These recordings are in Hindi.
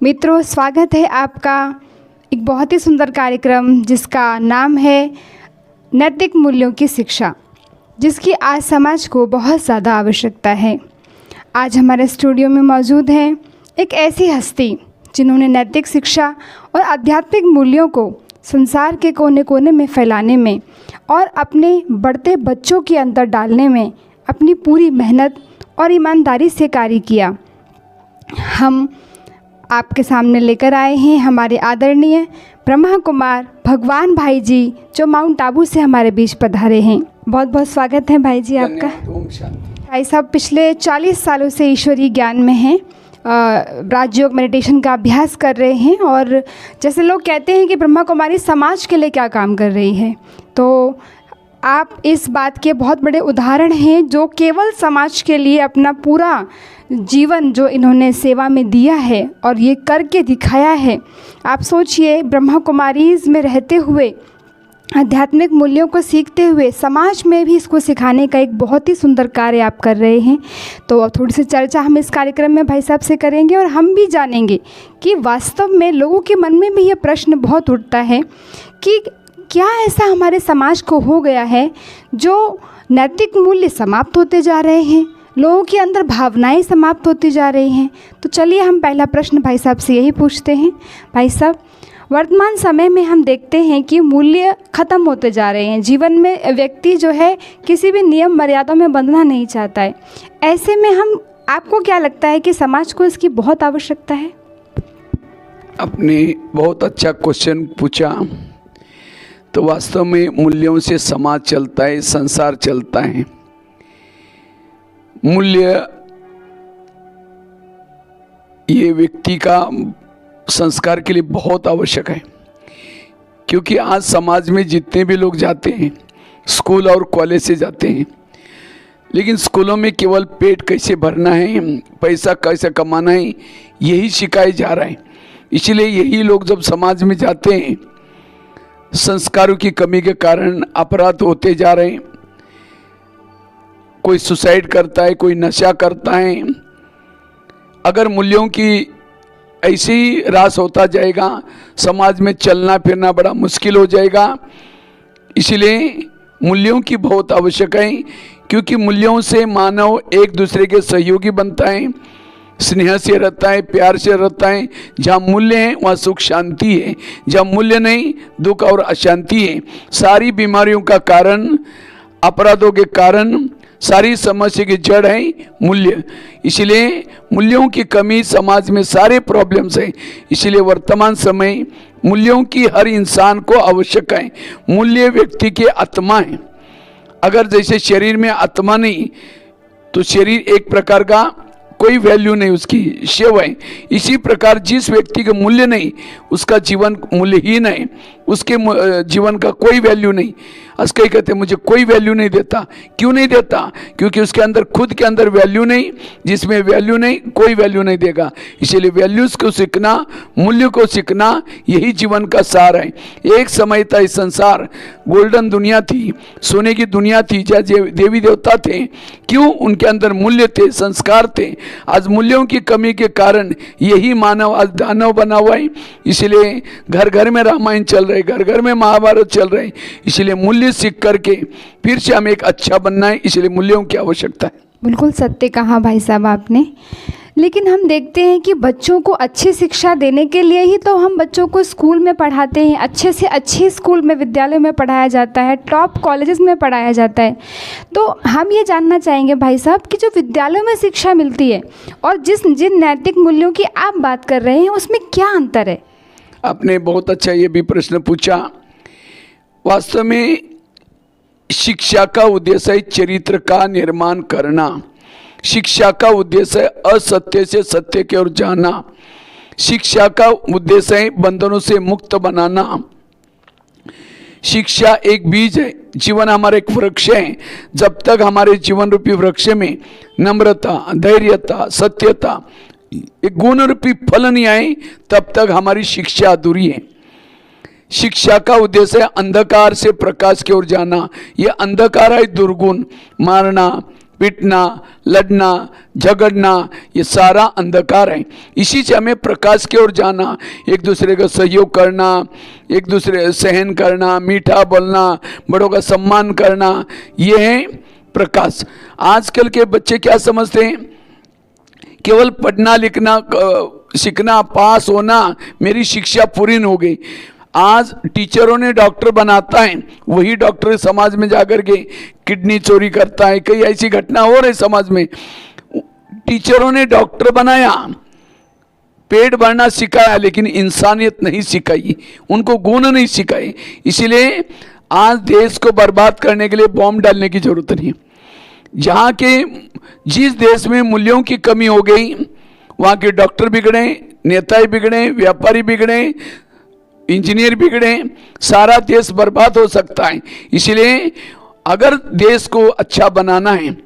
मित्रों, स्वागत है आपका एक बहुत ही सुंदर कार्यक्रम जिसका नाम है नैतिक मूल्यों की शिक्षा, जिसकी आज समाज को बहुत ज़्यादा आवश्यकता है। आज हमारे स्टूडियो में मौजूद हैं एक ऐसी हस्ती जिन्होंने नैतिक शिक्षा और आध्यात्मिक मूल्यों को संसार के कोने कोने में फैलाने में और अपने बढ़ते बच्चों के अंदर डालने में अपनी पूरी मेहनत और ईमानदारी से कार्य किया। हम आपके सामने लेकर आए हैं हमारे आदरणीय ब्रह्मा कुमार भगवान भाई जी, जो माउंट आबू से हमारे बीच पधारे हैं। बहुत बहुत स्वागत है भाई जी आपका। भाई साहब पिछले 40 सालों से ईश्वरीय ज्ञान में हैं, राजयोग मेडिटेशन का अभ्यास कर रहे हैं और जैसे लोग कहते हैं कि ब्रह्मा कुमारी समाज के लिए क्या काम कर रही है, तो आप इस बात के बहुत बड़े उदाहरण हैं जो केवल समाज के लिए अपना पूरा जीवन जो इन्होंने सेवा में दिया है और ये करके दिखाया है। आप सोचिए, ब्रह्मा कुमारीज़ में रहते हुए आध्यात्मिक मूल्यों को सीखते हुए समाज में भी इसको सिखाने का एक बहुत ही सुंदर कार्य आप कर रहे हैं। तो अब थोड़ी सी चर्चा हम इस कार्यक्रम में भाई साहब से करेंगे और हम भी जानेंगे कि वास्तव में लोगों के मन में भी ये प्रश्न बहुत उठता है कि क्या ऐसा हमारे समाज को हो गया है जो नैतिक मूल्य समाप्त होते जा रहे हैं, लोगों के अंदर भावनाएं समाप्त होती जा रही हैं। तो चलिए हम पहला प्रश्न भाई साहब से यही पूछते हैं। भाई साहब, वर्तमान समय में हम देखते हैं कि मूल्य ख़त्म होते जा रहे हैं। जीवन में व्यक्ति जो है किसी भी नियम मर्यादा में बंधना नहीं चाहता है। ऐसे में आपको क्या लगता है कि समाज को इसकी बहुत आवश्यकता है? आपने बहुत अच्छा क्वेश्चन पूछा। तो वास्तव में मूल्यों से समाज चलता है, संसार चलता है। मूल्य ये व्यक्ति का संस्कार के लिए बहुत आवश्यक है, क्योंकि आज समाज में जितने भी लोग जाते हैं, स्कूल और कॉलेज से जाते हैं, लेकिन स्कूलों में केवल पेट कैसे भरना है, पैसा कैसे कमाना है, यही सिखाया जा रहा है। इसलिए यही लोग जब समाज में जाते हैं, संस्कारों की कमी के कारण अपराध होते जा रहे हैं। कोई सुसाइड करता है, कोई नशा करता है। अगर मूल्यों की ऐसे ही ह्रास होता जाएगा, समाज में चलना फिरना बड़ा मुश्किल हो जाएगा। इसलिए मूल्यों की बहुत आवश्यक है, क्योंकि मूल्यों से मानव एक दूसरे के सहयोगी बनता है, स्नेह से रहता है, प्यार से रहता है। जहाँ मूल्य है वहाँ सुख शांति है, जहाँ मूल्य नहीं दुख और अशांति है। सारी बीमारियों का कारण, अपराधों के कारण, सारी समस्या की जड़ है मूल्य। इसलिए मूल्यों की कमी समाज में सारे प्रॉब्लम्स हैं। इसलिए वर्तमान समय मूल्यों की हर इंसान को आवश्यक है। मूल्य व्यक्ति के आत्मा है। अगर जैसे शरीर में आत्मा नहीं तो शरीर एक प्रकार का कोई वैल्यू नहीं, उसकी शिव है। इसी प्रकार जिस व्यक्ति के मूल्य नहीं, उसका जीवन मूल्यहीन है, उसके जीवन का कोई वैल्यू नहीं। आज कई कहते मुझे कोई वैल्यू नहीं देता। क्यों नहीं देता? क्योंकि उसके अंदर खुद के अंदर वैल्यू नहीं। जिसमें वैल्यू नहीं, कोई वैल्यूज नहीं देगा। इसलिए वैल्यूज को सीखना, मूल्य को सीखना, यही जीवन का सार है। एक समय था इस संसार गोल्डन दुनिया थी, सोने की दुनिया थी, जहाँ देवी देवता थे। क्यों? उनके अंदर मूल्य थे, संस्कार थे। आज मूल्यों की कमी के कारण यही मानव आज दानव बना हुआ है। इसलिए घर घर में रामायण चल रहे, घर घर में महाभारत चल रहे। इसलिए मूल्य सीख करके फिर से हमें एक अच्छा बनना है। इसलिए मूल्यों की आवश्यकता है। बिल्कुल सत्य कहा भाई साहब आपने। लेकिन हम देखते हैं कि बच्चों को अच्छी शिक्षा देने के लिए ही तो हम बच्चों को स्कूल में पढ़ाते हैं, अच्छे से अच्छे स्कूल में, विद्यालय में पढ़ाया जाता है, टॉप कॉलेजेस में पढ़ाया जाता है। तो हम ये जानना चाहेंगे भाई साहब कि जो विद्यालयों में शिक्षा मिलती है और जिन नैतिक मूल्यों की आप बात कर रहे हैं, उसमें क्या अंतर है? आपने बहुत अच्छा ये भी प्रश्न पूछा। वास्तव में शिक्षा का उद्देश्य है चरित्र का निर्माण करना। शिक्षा का उद्देश्य है असत्य से सत्य की ओर जाना। शिक्षा का उद्देश्य है बंधनों से मुक्त बनाना। शिक्षा एक बीज है, जीवन हमारा एक वृक्ष है। जब तक हमारे जीवन रूपी वृक्ष में नम्रता, धैर्यता, सत्यता, एक गुण रूपी फल नहीं आए, तब तक हमारी शिक्षा अधूरी है। शिक्षा का उद्देश्य है अंधकार से प्रकाश की ओर जाना। यह अंधकार है दुर्गुण, मारना, पीटना, लड़ना, झगड़ना, ये सारा अंधकार है। इसी से हमें प्रकाश की ओर जाना, एक दूसरे का सहयोग करना, एक दूसरे सहन करना, मीठा बोलना, बड़ों का सम्मान करना, ये है प्रकाश। आजकल के बच्चे क्या समझते हैं, केवल पढ़ना लिखना सीखना, पास होना, मेरी शिक्षा पूरी हो गई। आज टीचरों ने डॉक्टर बनाता है, वही डॉक्टर समाज में जाकर के किडनी चोरी करता है। कई ऐसी घटना हो रही समाज में। टीचरों ने डॉक्टर बनाया, पेट भरना सिखाया, लेकिन इंसानियत नहीं सिखाई, उनको गुण नहीं सिखाए। इसीलिए आज देश को बर्बाद करने के लिए बॉम्ब डालने की जरूरत नहीं। जहाँ के जिस देश में मूल्यों की कमी हो गई, वहाँ के डॉक्टर बिगड़े, नेता बिगड़े, व्यापारी बिगड़े, इंजीनियर बिगड़े, सारा देश बर्बाद हो सकता है। इसलिए अगर देश को अच्छा बनाना है,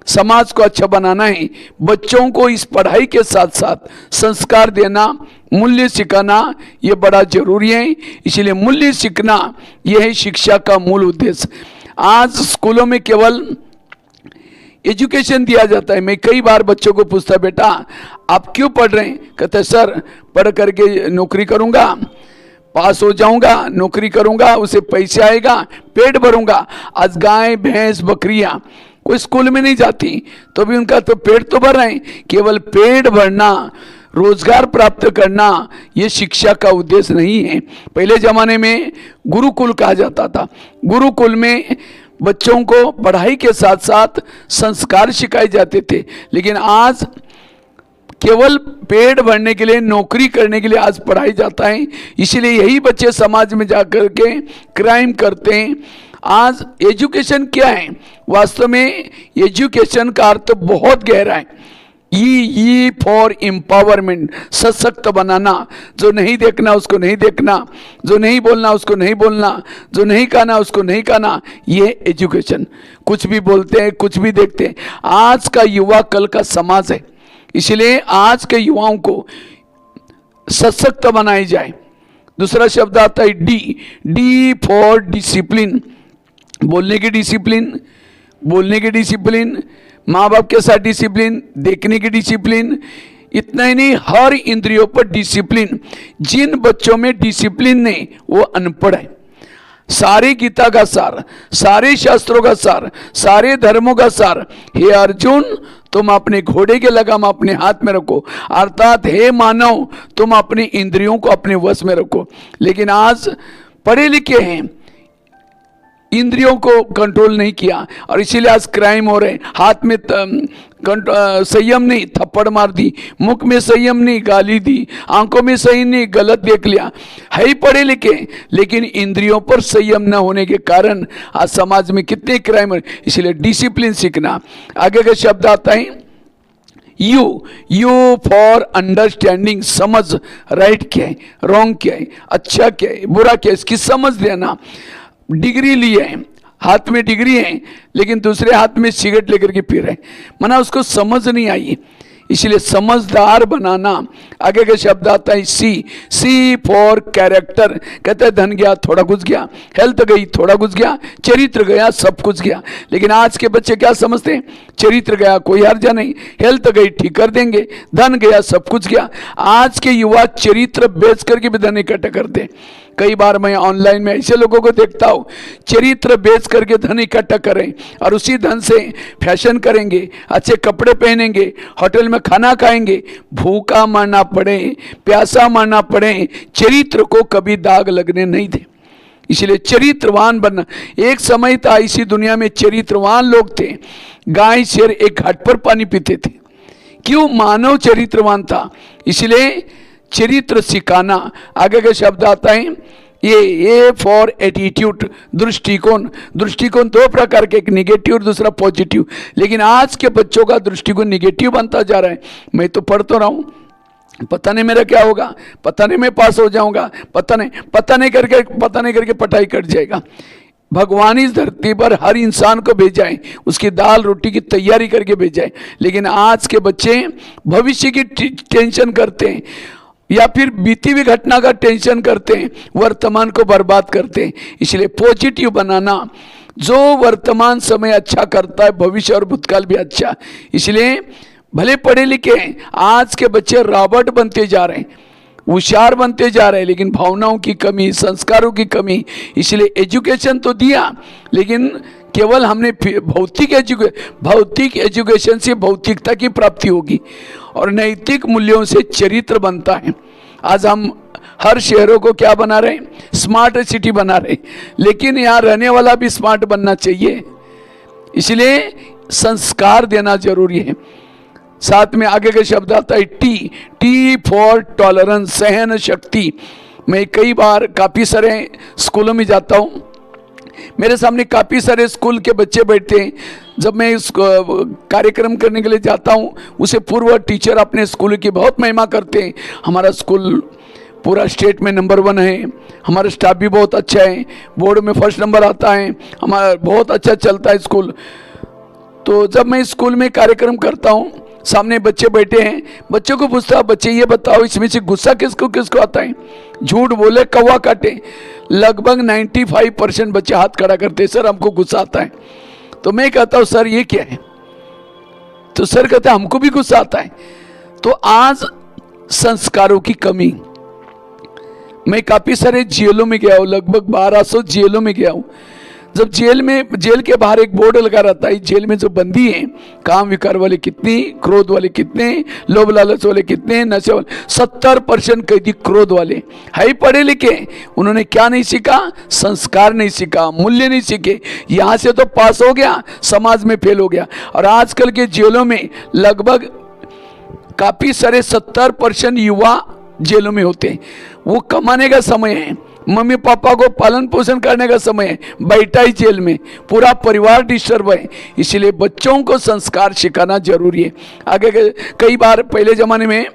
समाज को अच्छा बनाना है, बच्चों को इस पढ़ाई के साथ साथ संस्कार देना, मूल्य सिखाना, ये बड़ा जरूरी है। इसलिए मूल्य सीखना, यह है शिक्षा का मूल उद्देश्य। आज स्कूलों में केवल एजुकेशन दिया जाता है। मैं कई बार बच्चों को पूछता, बेटा आप क्यों पढ़ रहे हैं? कहते सर पढ़ करके नौकरी करूंगा, पास हो जाऊंगा, नौकरी करूंगा, उसे पैसे आएगा, पेट भरूंगा। आज गाय भैंस बकरियां कोई स्कूल में नहीं जाती, तो भी उनका तो पेट तो भर रहे हैं। केवल पेट भरना, रोजगार प्राप्त करना, ये शिक्षा का उद्देश्य नहीं है। पहले जमाने में गुरुकुल कहा जाता था। गुरुकुल में बच्चों को पढ़ाई के साथ साथ संस्कार सिखाए जाते थे। लेकिन आज केवल पेट भरने के लिए, नौकरी करने के लिए आज पढ़ाई जाता है। इसलिए यही बच्चे समाज में जाकर के क्राइम करते हैं। आज एजुकेशन क्या है? वास्तव में एजुकेशन का अर्थ बहुत गहरा है। ई फॉर एम्पावरमेंट, सशक्त बनाना। जो नहीं देखना उसको नहीं देखना, जो नहीं बोलना उसको नहीं बोलना, जो नहीं कहना उसको नहीं कहना, ये एजुकेशन। कुछ भी बोलते हैं, कुछ भी देखते हैं। आज का युवा कल का समाज है। इसलिए आज के युवाओं को सशक्त बनाई जाए। दूसरा शब्द आता है डी फॉर डिसिप्लिन। बोलने की डिसिप्लिन, बोलने की डिसिप्लिन, माँ बाप के साथ डिसिप्लिन, देखने की डिसिप्लिन। इतना ही नहीं, हर इंद्रियों पर डिसिप्लिन। जिन बच्चों में डिसिप्लिन नहीं, वो अनपढ़ है। सारे गीता का सार, सारे शास्त्रों का सार, सारे धर्मों का सार, हे अर्जुन तुम अपने घोड़े के लगाम अपने हाथ में रखो। अर्थात हे मानव, तुम अपनी इंद्रियों को अपने वश में रखो। लेकिन आज पढ़े लिखे हैं, इंद्रियों को कंट्रोल नहीं किया, और इसीलिए आज क्राइम हो रहे। हाथ में संयम नहीं, थप्पड़ मार दी। मुख में संयम नहीं, गाली दी। आंखों में संयम नहीं, गलत देख लिया। है ही पढ़े लिखे, लेकिन इंद्रियों पर संयम न होने के कारण आज समाज में कितने क्राइम। इसलिए डिसिप्लिन सीखना। आगे का शब्द आता है यू फॉर अंडरस्टैंडिंग। समझ, राइट क्या है, रॉन्ग क्या है, अच्छा क्या है, बुरा क्या है, इसकी समझ देना। डिग्री लिए हैं, हाथ में डिग्री है, लेकिन दूसरे हाथ में सिगरेट लेकर के पी रहे, माना उसको समझ नहीं आई। इसलिए समझदार बनाना। आगे का शब्द आता है सी फॉर कैरेक्टर। कहते हैं धन गया थोड़ा घुस गया, हेल्थ गई थोड़ा घुस गया, चरित्र गया सब कुछ गया। लेकिन आज के बच्चे क्या समझते हैं? चरित्र गया कोई हर्जा नहीं, हेल्थ गई ठीक कर देंगे, धन गया सब कुछ गया। आज के युवा चरित्र बेच करके भी धन इकट्ठा करते हैं। कई बार मैं ऑनलाइन में ऐसे लोगों को देखता हूँ, चरित्र बेच करके धन इकट्ठा करें और उसी धन से फैशन करेंगे, अच्छे कपड़े पहनेंगे, होटल में खाना खाएंगे। भूखा मरना पड़े, प्यासा मरना पड़े, चरित्र को कभी दाग लगने नहीं दे। इसलिए चरित्रवान बनना। एक समय था इसी दुनिया में चरित्रवान लोग थे। गाय शेर एक घाट पर पानी पीते थे। क्यों? मानव चरित्रवान था। इसलिए चरित्र सिखाना। आगे का शब्द आता है ये फॉर एटीट्यूड, दृष्टिकोण। दृष्टिकोण दो प्रकार के, एक निगेटिव और दूसरा पॉजिटिव। लेकिन आज के बच्चों का दृष्टिकोण निगेटिव बनता जा रहा है। मैं तो पढ़ तो रहा हूँ, पता नहीं मेरा क्या होगा, पता नहीं मैं पास हो जाऊंगा, पता नहीं करके पढ़ाई कट जाएगा। भगवान इस धरती पर हर इंसान को भेजा है, उसकी दाल रोटी की तैयारी करके भेजा है। लेकिन आज के बच्चे भविष्य की टेंशन करते हैं, या फिर बीती हुई घटना का टेंशन करते हैं, वर्तमान को बर्बाद करते हैं। इसलिए पॉजिटिव बनाना, जो वर्तमान समय अच्छा करता है भविष्य और भूतकाल भी अच्छा। इसलिए भले पढ़े लिखे हैं, आज के बच्चे रॉबर्ट बनते जा रहे हैं, होशियार बनते जा रहे हैं, लेकिन भावनाओं की कमी, संस्कारों की कमी। इसलिए एजुकेशन तो दिया, लेकिन केवल हमने भौतिक एजुकेशन से भौतिकता की प्राप्ति होगी और नैतिक मूल्यों से चरित्र बनता है। आज हम हर शहरों को क्या बना रहे हैं? स्मार्ट सिटी बना रहे हैं, लेकिन यहाँ रहने वाला भी स्मार्ट बनना चाहिए। इसलिए संस्कार देना जरूरी है। साथ में आगे का शब्द आता है टी फॉर टॉलरेंस, सहन शक्ति। मैं कई बार काफ़ी सारे स्कूलों में जाता हूँ, मेरे सामने काफ़ी सारे स्कूल के बच्चे बैठते हैं। जब मैं इस कार्यक्रम करने के लिए जाता हूँ, उसे पूर्व टीचर अपने स्कूल की बहुत महिमा करते हैं। हमारा स्कूल पूरा स्टेट में नंबर 1 है, हमारा स्टाफ भी बहुत अच्छा है, बोर्ड में फर्स्ट नंबर आता है, हमारा बहुत अच्छा चलता है स्कूल। तो जब मैं स्कूल में कार्यक्रम करता हूँ, सामने बच्चे बैठे हैं, बच्चों को पूछता, बच्चे ये बताओ इसमें से गुस्सा किसको किसको आता है? झूठ बोले कौवा काटे। लगभग 95% बच्चे हाथ खड़ा करते, सर हमको गुस्सा आता है। तो मैं कहता हूँ सर ये क्या है? तो सर कहते हैं हमको भी गुस्सा आता है। तो आज संस्कारों की कमी। मैं काफ़ी सारे जेलों में गया हूँ, लगभग 1200 जेलों में गया हूँ। जब जेल के बाहर एक बोर्ड लगा रहता है, जेल में जो बंदी हैं, काम विकार वाले कितने, क्रोध वाले कितने, लोभ लालच वाले कितने, नशे वाले 70% कैदी क्रोध वाले है, पढ़े लिखे। उन्होंने क्या नहीं सीखा? संस्कार नहीं सीखा, मूल्य नहीं सीखे। यहाँ से तो पास हो गया, समाज में फेल हो गया। और आजकल के जेलों में लगभग काफ़ी सारे 70% युवा जेलों में होते हैं। वो कमाने का समय है, मम्मी पापा को पालन पोषण करने का समय है, बैठा ही जेल में, पूरा परिवार डिस्टर्ब है। इसलिए बच्चों को संस्कार सिखाना जरूरी है। आगे कई बार पहले ज़माने में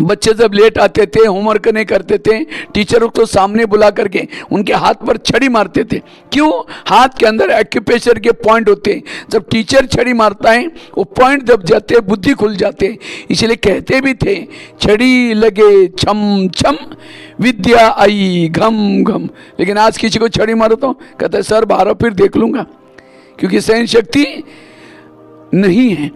बच्चे जब लेट आते थे, होमवर्क नहीं करते थे, टीचरों को सामने बुला करके उनके हाथ पर छड़ी मारते थे। क्यों? हाथ के अंदर एक्यूप्रेशर के पॉइंट होते हैं। जब टीचर छड़ी मारता है, वो पॉइंट जब जाते बुद्धि खुल जाते। इसलिए कहते भी थे, छड़ी लगे छम छम विद्या आई घम घम। लेकिन आज किसी को छड़ी मारो तो कहते हैं सर बाहर फिर देख लूँगा, क्योंकि सहन शक्ति नहीं है।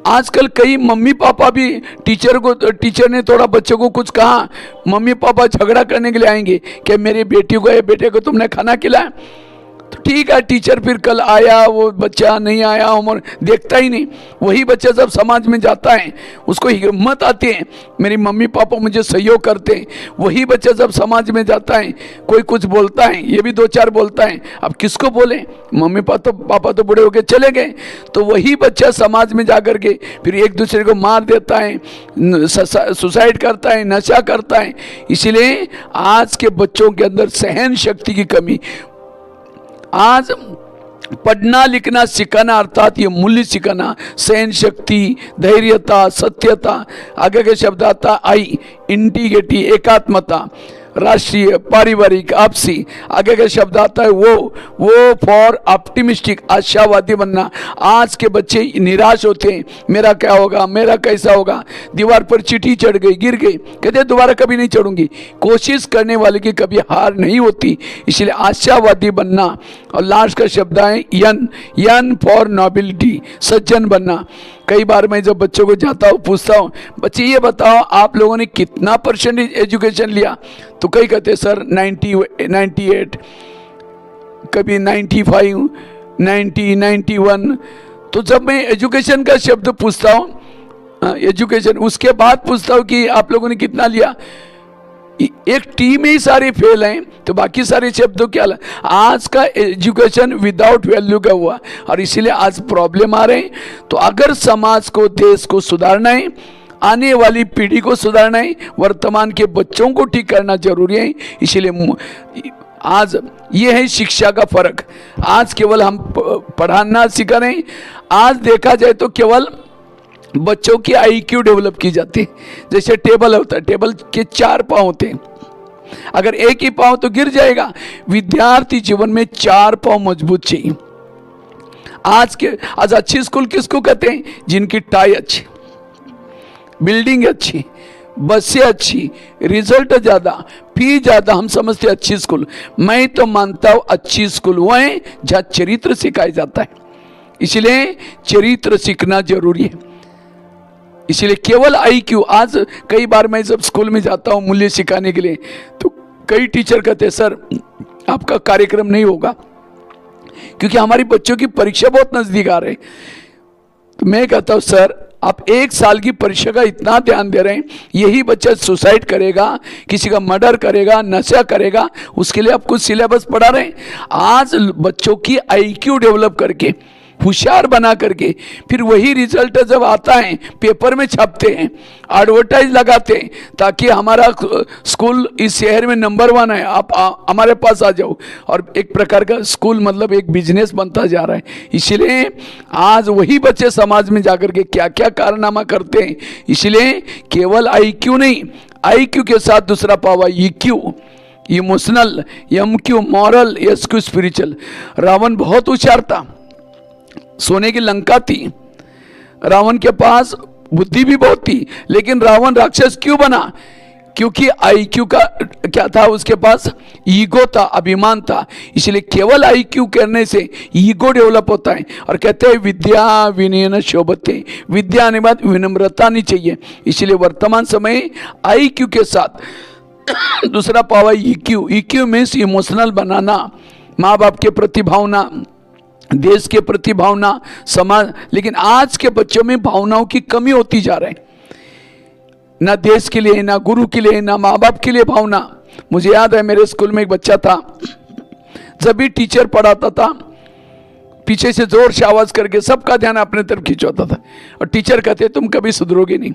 आजकल कई मम्मी पापा भी टीचर ने थोड़ा बच्चों को कुछ कहा, मम्मी पापा झगड़ा करने के लिए आएंगे कि मेरी बेटी को या बेटे को तुमने खाना खिलाया। तो ठीक है, टीचर फिर कल आया, वो बच्चा नहीं आया, उम्र देखता ही नहीं। वही बच्चा जब समाज में जाता है, उसको हिम्मत आती है, मेरी मम्मी पापा मुझे सहयोग करते हैं। वही बच्चा जब समाज में जाता है, कोई कुछ बोलता है, ये भी 2-4 बोलता है, अब किसको बोले? मम्मी पापा तो बूढ़े होके चले गए। तो वही बच्चा समाज में जा कर के फिर एक दूसरे को मार देता है, सुसाइड करता है, नशा करता है। इसलिए आज के बच्चों के अंदर सहन शक्ति की कमी। आज पढ़ना लिखना सिखाना, अर्थात ये मूल्य सिखाना, सहन शक्ति, धैर्यता, सत्यता, आगे के शब्द आता आई इंटीग्रिटी, एकात्मता, राष्ट्रीय, पारिवारिक, आपसी, आगे का शब्द आता है वो फॉर ऑप्टिमिस्टिक, आशावादी बनना। आज के बच्चे निराश होते हैं, मेरा क्या होगा, मेरा कैसा होगा। दीवार पर चिट्ठी चढ़ गई, गिर गई, कहते दोबारा कभी नहीं चढ़ूंगी। कोशिश करने वाले की कभी हार नहीं होती, इसलिए आशावादी बनना। और लास्ट का शब्द है यन फॉर नोबिलिटी, सज्जन बनना। कई बार मैं जब बच्चों को जाता हूँ, पूछता हूँ, बच्चे ये बताओ आप लोगों ने कितना % एजुकेशन लिया? तो कई कहते सर 98, कभी 95, 90, 91। तो जब मैं एजुकेशन का शब्द पूछता हूँ, एजुकेशन, उसके बाद पूछता हूँ कि आप लोगों ने कितना लिया? एक टीम में ही सारे फेल हैं, तो बाकी सारे शब्दों क्या? आज का एजुकेशन विदाउट वैल्यू का हुआ, और इसीलिए आज प्रॉब्लम आ रहे हैं। तो अगर समाज को, देश को सुधारना है, आने वाली पीढ़ी को सुधारना है, वर्तमान के बच्चों को ठीक करना जरूरी है। इसीलिए आज ये है शिक्षा का फर्क। आज केवल हम पढ़ाना सिखा रहे हैं। आज देखा जाए तो केवल बच्चों की IQ डेवलप की जाती है। जैसे टेबल होता है, टेबल के 4 पाँव होते हैं, अगर एक ही पाँव तो गिर जाएगा। विद्यार्थी जीवन में 4 पाँव मजबूत चाहिए। आज अच्छी स्कूल किसको कहते हैं? जिनकी टाई अच्छी, बिल्डिंग अच्छी, बस से अच्छी, रिजल्ट ज़्यादा, फी ज़्यादा, हम समझते अच्छी स्कूल। मैं तो मानता हूँ अच्छी स्कूल वो है जहाँ चरित्र सिखाया जाता है, इसलिए चरित्र सीखना जरूरी है। इसलिए केवल IQ, आज कई बार मैं जब स्कूल में जाता हूँ मूल्य सिखाने के लिए, तो कई टीचर कहते हैं सर आपका कार्यक्रम नहीं होगा क्योंकि हमारी बच्चों की परीक्षा बहुत नज़दीक आ रही। तो मैं कहता हूँ सर आप 1 साल की परीक्षा का इतना ध्यान दे रहे हैं, यही बच्चा सुसाइड करेगा, किसी का मर्डर करेगा, नशा करेगा, उसके लिए आप कुछ सिलेबस पढ़ा रहे हैं। आज बच्चों की IQ डेवलप करके, होशियार बना करके, फिर वही रिजल्ट जब आता है पेपर में छापते हैं, एडवर्टाइज लगाते हैं, ताकि हमारा स्कूल इस शहर में नंबर 1 है, आप हमारे पास आ जाओ। और एक प्रकार का स्कूल मतलब एक बिजनेस बनता जा रहा है। इसलिए आज वही बच्चे समाज में जाकर के क्या क्या कारनामा करते हैं। इसलिए केवल IQ नहीं, IQ के साथ दूसरा पावा EQ, emotional, MQ moral, SQ spiritual. Ravan बहुत होशियार था, सोने की लंका थी, रावण के पास बुद्धि भी बहुत थी, लेकिन रावण राक्षस क्यों बना? क्योंकि IQ का क्या था, उसके पास ईगो था, अभिमान था। इसलिए केवल IQ करने से ईगो डेवलप होता है। और कहते हैं विद्या विनयन शोभते, विद्या आने बाद विनम्रता नहीं चाहिए। इसलिए वर्तमान समय IQ के साथ दूसरा पावा EQ मीन्स इमोशनल बनाना, माँ बाप के प्रति भावना, देश के प्रति भावना, समाज। लेकिन आज के बच्चों में भावनाओं की कमी होती जा रही है, ना देश के लिए, ना गुरु के लिए, ना माँ बाप के लिए भावना। मुझे याद है मेरे स्कूल में एक बच्चा था, जब भी टीचर पढ़ाता था पीछे से जोर से आवाज करके सबका ध्यान अपने तरफ खिंचवाता था, और टीचर कहते तुम कभी सुधरोगे नहीं।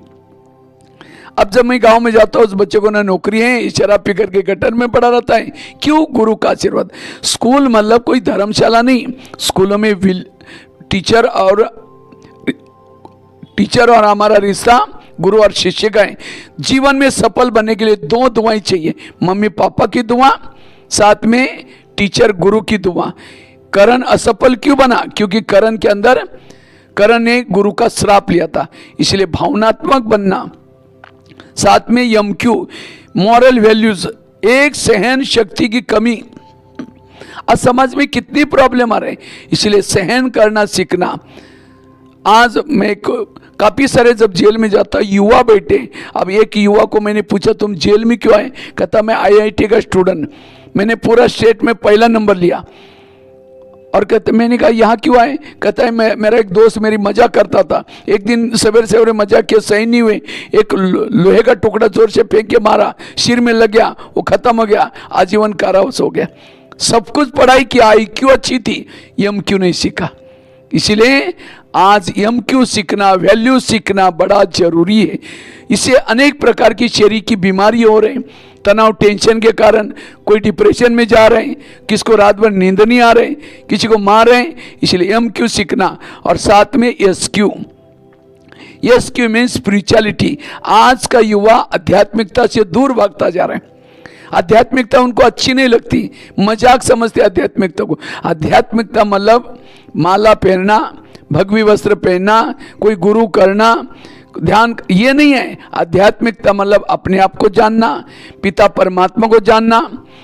अब जब मैं गांव में जाता हूँ, उस बच्चे को ना नौकरी है, शराब पी करके गटर में पड़ा रहता है। क्यों? गुरु का आशीर्वाद। स्कूल मतलब कोई धर्मशाला नहीं, स्कूलों में टीचर और हमारा रिश्ता गुरु और शिष्य का है। जीवन में सफल बनने के लिए 2 दुआएं चाहिए, मम्मी पापा की दुआ, साथ में टीचर गुरु की दुआ। करण असफल क्यों बना? क्योंकि करण ने गुरु का श्राप लिया था। इसलिए भावनात्मक बनना, साथ में MQ मॉरल वैल्यूज, एक सहन शक्ति की कमी। आज समाज में कितनी प्रॉब्लम आ रही, इसलिए सहन करना सीखना। आज मैं काफी सारे जब जेल में जाता युवा बैठे, अब एक युवा को मैंने पूछा तुम जेल में क्यों आए? कहता मैं IIT का स्टूडेंट, मैंने पूरा स्टेट में पहला नंबर लिया। और कहते मैंने कहा यहाँ क्यों आए? कहता है मेरा एक दोस्त मेरी मजाक करता था, एक दिन सवेरे सवेरे मजाक किया, सही नहीं हुए, एक लोहे का टुकड़ा जोर से फेंक के मारा, सिर में लग गया, वो खत्म हो गया, आजीवन कारावास हो गया। सब कुछ पढ़ाई किया, IQ अच्छी थी, MQ नहीं सीखा। इसीलिए आज MQ सीखना, वैल्यू सीखना बड़ा जरूरी है। इससे अनेक प्रकार की शरीर की बीमारी हो रही, तनाव टेंशन के कारण कोई डिप्रेशन में जा रहे हैं, किसको रात भर नींद नहीं आ रहे, किसी को मार रहे हैं। इसलिए MQ सीखना, और साथ में SQ मीन्स स्पिरिचुअलिटी। आज का युवा आध्यात्मिकता से दूर भागता जा रहा है, आध्यात्मिकता उनको अच्छी नहीं लगती, मजाक समझते आध्यात्मिकता को। आध्यात्मिकता मतलब माला पहनना, भगवी वस्त्र पहनना, कोई गुरु करना, ध्यान, ये नहीं है। आध्यात्मिकता मतलब अपने आप को जानना, पिता परमात्मा को जानना,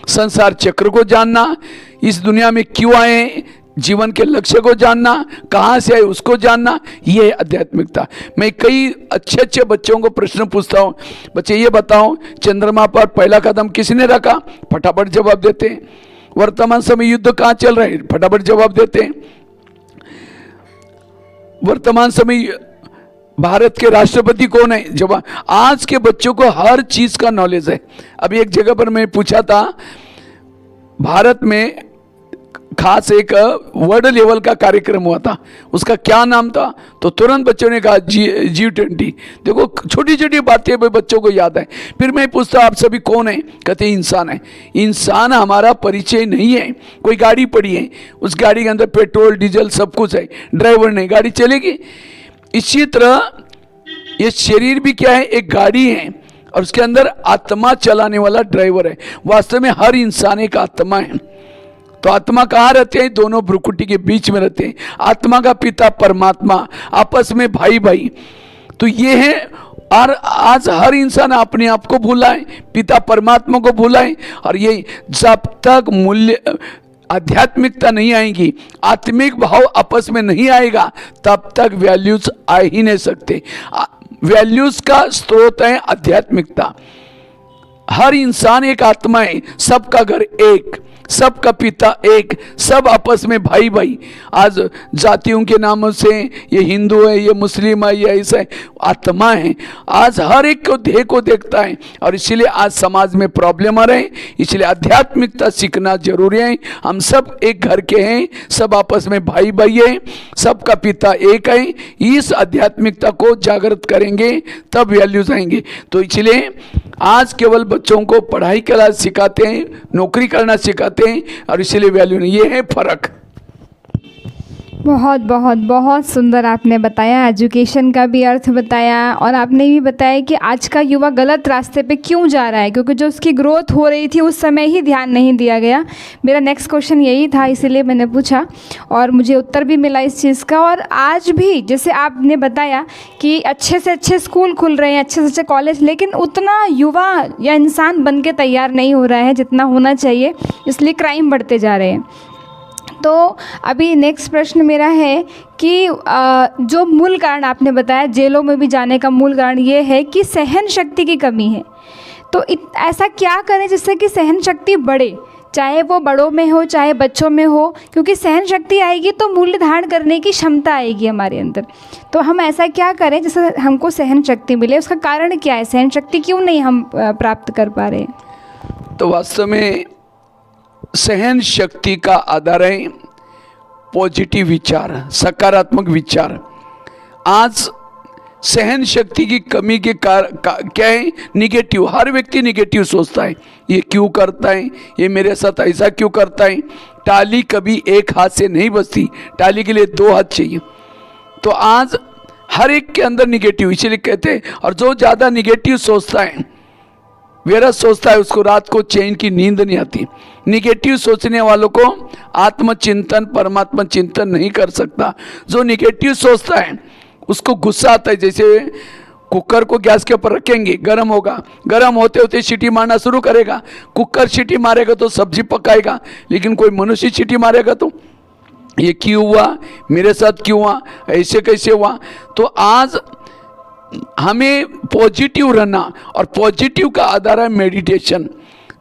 संसार चक्र को जानना, इस दुनिया में क्यों आए, जीवन के लक्ष्य को जानना, कहाँ से आए उसको जानना, ये है आध्यात्मिकता। मैं कई अच्छे अच्छे बच्चों को प्रश्न पूछता हूँ, बच्चे ये बताओ चंद्रमा पर पहला कदम किसने रखा? फटाफट जवाब देते हैं। वर्तमान समय युद्ध कहाँ चल रहे हैं? फटाफट जवाब देते हैं। वर्तमान समय भारत के राष्ट्रपति कौन है? जवाब। आज के बच्चों को हर चीज का नॉलेज है। अभी एक जगह पर मैं पूछा था, भारत में खास एक वर्ल्ड लेवल का कार्यक्रम हुआ था, उसका क्या नाम था? तो तुरंत बच्चों ने कहा G20। देखो छोटी छोटी बातें भी बच्चों को याद है। फिर मैं पूछता आप सभी कौन है? कहते इंसान है। इंसान हमारा परिचय नहीं है। कोई गाड़ी पड़ी है, उस गाड़ी के अंदर पेट्रोल डीजल सब कुछ है, ड्राइवर नहीं, गाड़ी चलेगी। इसी तरह ये शरीर भी क्या है? एक गाड़ी है, और उसके अंदर आत्मा चलाने वाला ड्राइवर है। वास्तव में हर इंसान एक आत्मा है। तो आत्मा कहाँ रहते हैं? दोनों भ्रुकुटी के बीच में रहते हैं। आत्मा का पिता परमात्मा, आपस में भाई भाई। तो ये है और आज हर इंसान अपने आप को भुलाए, पिता परमात्मा को भुलाए, और ये जब तक मूल्य आध्यात्मिकता नहीं आएगी, आत्मिक भाव आपस में नहीं आएगा, तब तक वैल्यूज आ ही नहीं सकते। वैल्यूज का स्रोत है आध्यात्मिकता। हर इंसान एक आत्मा है, सबका घर एक, सबका पिता एक, सब आपस में भाई भाई। आज जातियों के नामों से ये हिंदू है, ये मुस्लिम है, ये ऐसा है, आत्मा है। आज हर एक को देह को देखता है, और इसीलिए आज समाज में प्रॉब्लम आ रहे हैं। इसलिए आध्यात्मिकता सीखना जरूरी है। हम सब एक घर के हैं, सब आपस में भाई भाई हैं, सबका पिता एक है। इस आध्यात्मिकता को जागृत करेंगे तब वैल्यूज आएंगे। तो इसलिए आज केवल बच्चों को पढ़ाई करना सिखाते हैं, नौकरी करना सिखाते हैं, और इसलिए वैल्यू नहीं। ये है फर्क। बहुत बहुत बहुत सुंदर आपने बताया, एजुकेशन का भी अर्थ बताया, और आपने भी बताया कि आज का युवा गलत रास्ते पे क्यों जा रहा है, क्योंकि जो उसकी ग्रोथ हो रही थी उस समय ही ध्यान नहीं दिया गया। मेरा नेक्स्ट क्वेश्चन यही था, इसीलिए मैंने पूछा, और मुझे उत्तर भी मिला इस चीज़ का। और आज भी जैसे आपने बताया कि अच्छे से अच्छे स्कूल खुल रहे हैं, अच्छे से अच्छे कॉलेज, लेकिन उतना युवा या इंसान बन के तैयार नहीं हो रहा है जितना होना चाहिए, इसलिए क्राइम बढ़ते जा रहे हैं। तो अभी नेक्स्ट प्रश्न मेरा है कि जो मूल कारण आपने बताया जेलों में भी जाने का मूल कारण ये है कि सहन शक्ति की कमी है। तो ऐसा क्या करें जिससे कि सहन शक्ति बढ़े, चाहे वो बड़ों में हो चाहे बच्चों में हो, क्योंकि सहन शक्ति आएगी तो मूल्य धारण करने की क्षमता आएगी हमारे अंदर। तो हम ऐसा क्या करें जिससे हमको सहन शक्ति मिले, उसका कारण क्या है, सहन शक्ति क्यों नहीं हम प्राप्त कर पा रहे हैं? तो वास्तव में सहन शक्ति का आधार है पॉजिटिव विचार, सकारात्मक विचार। आज सहन शक्ति की कमी के क्या है, निगेटिव। हर व्यक्ति निगेटिव सोचता है, ये क्यों करता है, ये मेरे साथ ऐसा क्यों करता है। टाली कभी एक हाथ से नहीं बजती, टाली के लिए दो हाथ चाहिए। तो आज हर एक के अंदर निगेटिव, इसलिए कहते हैं, और जो ज़्यादा निगेटिव सोचता है, व्यर्थ सोचता है, उसको रात को चैन की नींद नहीं आती। निगेटिव सोचने वालों को आत्मचिंतन, परमात्मा चिंतन नहीं कर सकता। जो निगेटिव सोचता है उसको गुस्सा आता है। जैसे कुकर को गैस के ऊपर रखेंगे, गर्म होगा, गर्म होते होते सीटी मारना शुरू करेगा। कुकर सीटी मारेगा तो सब्जी पकाएगा, लेकिन कोई मनुष्य सीटी मारेगा तो ये क्यों हुआ, मेरे साथ क्यों हुआ, ऐसे कैसे हुआ। तो आज हमें पॉजिटिव रहना, और पॉजिटिव का आधार है मेडिटेशन।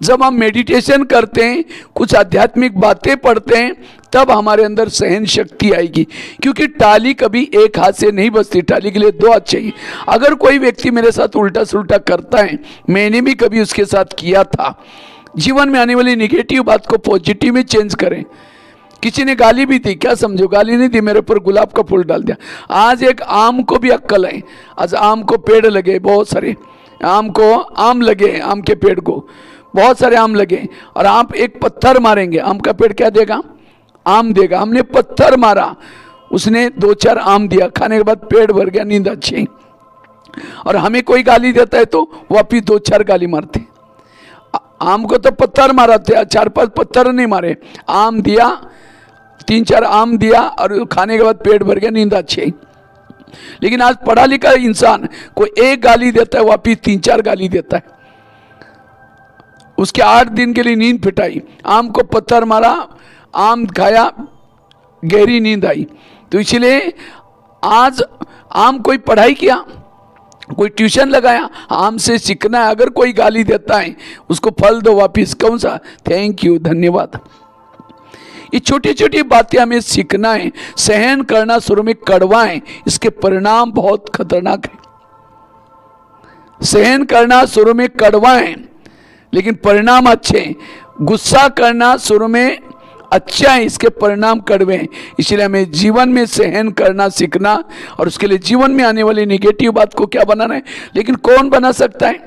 जब हम मेडिटेशन करते हैं, कुछ आध्यात्मिक बातें पढ़ते हैं, तब हमारे अंदर सहन शक्ति आएगी। क्योंकि टाली कभी एक हाथ से नहीं बजती, टाली के लिए दो हाथ चाहिए। अगर कोई व्यक्ति मेरे साथ उल्टा सुल्टा करता है, मैंने भी कभी उसके साथ किया था, जीवन में आने वाली निगेटिव बात को पॉजिटिव में चेंज करें। किसी ने गाली भी दी, क्या समझो, गाली नहीं दी, मेरे ऊपर गुलाब का फूल डाल दिया। आज एक आम को भी अक्कल है। आज आम को पेड़ लगे बहुत सारे, आम लगे, आम के पेड़ को बहुत सारे आम लगे, और आप एक पत्थर मारेंगे, आम का पेड़ क्या देगा, आम देगा। हमने पत्थर मारा, उसने 2-4 आम दिया, खाने के बाद पेट भर गया, नींद अच्छी। और हमें कोई गाली देता है तो वापिस 2-4 गाली मारते। आम को तो पत्थर मारा थे, 4-5 पत्थर नहीं मारे, आम दिया, 3-4 आम दिया, और खाने के बाद पेट भर गया, नींद अच्छी। लेकिन आज पढ़ा लिखा इंसान कोई एक गाली देता है, वापिस 3-4 गाली देता है। उसके 8 दिन के लिए नींद फिटाई, आम को पत्थर मारा, आम खाया, गहरी नींद आई। तो इसलिए आज आम कोई पढ़ाई किया, कोई ट्यूशन लगाया, आम से सीखना है। अगर कोई गाली देता है उसको फल दो वापिस, कौन सा, थैंक यू, धन्यवाद। ये छोटी छोटी बातें हमें सीखना है। सहन करना शुरू में कड़वा है, इसके परिणाम बहुत खतरनाक है। सहन करना शुरू में कड़वा है लेकिन परिणाम अच्छे हैं। गुस्सा करना शुरू में अच्छा है, इसके परिणाम कड़वे हैं। इसलिए हमें जीवन में सहन करना सीखना, और उसके लिए जीवन में आने वाली नेगेटिव बात को क्या बनाना है। लेकिन कौन बना सकता है,